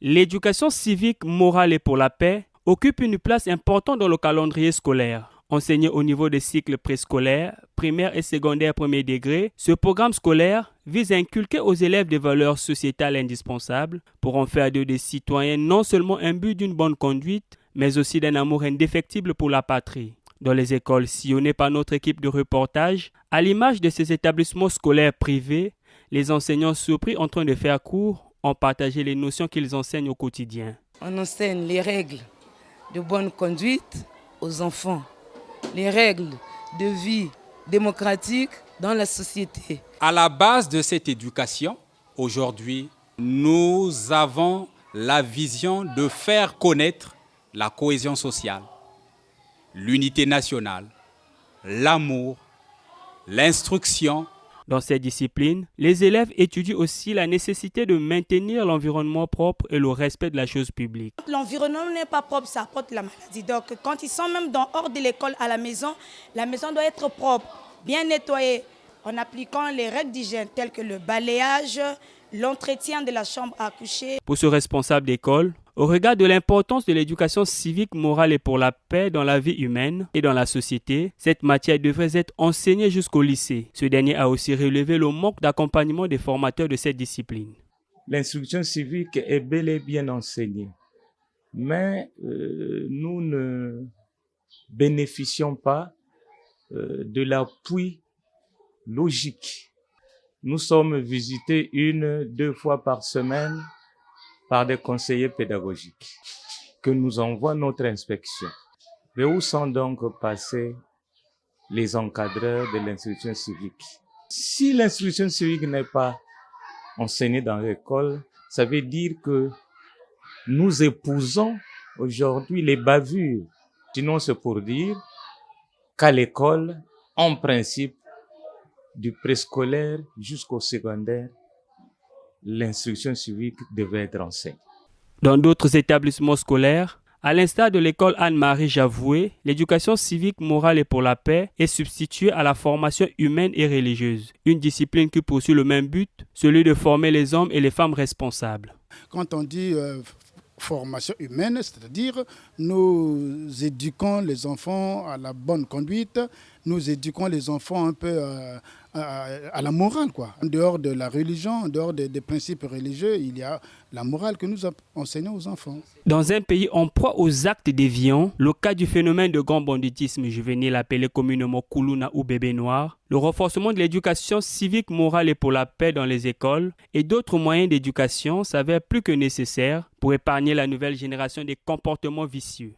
L'éducation civique, morale et pour la paix occupe une place importante dans le calendrier scolaire. Enseigné au niveau des cycles préscolaires, primaire et secondaire premier degré, ce programme scolaire vise à inculquer aux élèves des valeurs sociétales indispensables pour en faire d'eux des citoyens non seulement imbus d'une bonne conduite, mais aussi d'un amour indéfectible pour la patrie. Dans les écoles sillonnées par notre équipe de reportage, à l'image de ces établissements scolaires privés, les enseignants surpris en train de faire cours ont partagé les notions qu'ils enseignent au quotidien. On enseigne les règles de bonne conduite aux enfants, les règles de vie démocratique dans la société. À la base de cette éducation, aujourd'hui, nous avons la vision de faire connaître la cohésion sociale, l'unité nationale, l'amour, l'instruction. Dans ces disciplines, les élèves étudient aussi la nécessité de maintenir l'environnement propre et le respect de la chose publique. L'environnement n'est pas propre, ça apporte la maladie. Donc quand ils sont même hors de l'école à la maison doit être propre, bien nettoyée, en appliquant les règles d'hygiène telles que le balayage, l'entretien de la chambre à coucher. Pour ce responsable d'école, au regard de l'importance de l'éducation civique, morale et pour la paix dans la vie humaine et dans la société, cette matière devrait être enseignée jusqu'au lycée. Ce dernier a aussi relevé le manque d'accompagnement des formateurs de cette discipline. L'instruction civique est bel et bien enseignée, mais nous ne bénéficions pas de l'appui logique. Nous sommes visités 1-2 fois par semaine par des conseillers pédagogiques que nous envoie notre inspection. Mais où sont donc passés les encadreurs de l'instruction civique? Si l'instruction civique n'est pas enseignée dans l'école, ça veut dire que nous épousons aujourd'hui les bavures. Sinon, c'est pour dire qu'à l'école, en principe, du préscolaire jusqu'au secondaire, l'instruction civique devait être enseignée. Dans d'autres établissements scolaires, à l'instar de l'école Anne-Marie Javoué, l'éducation civique, morale et pour la paix est substituée à la formation humaine et religieuse, une discipline qui poursuit le même but, celui de former les hommes et les femmes responsables. Quand on dit formation humaine, c'est-à-dire nous éduquons les enfants à la bonne conduite, nous éduquons les enfants un peu à la morale, quoi. En dehors de la religion, en dehors des principes religieux, il y a la morale que nous enseignons aux enfants. Dans un pays en proie aux actes déviants, le cas du phénomène de grand banditisme juvénile appelé communément Koulouna ou bébé noir, le renforcement de l'éducation civique, morale et pour la paix dans les écoles et d'autres moyens d'éducation s'avèrent plus que nécessaires pour épargner la nouvelle génération des comportements vicieux.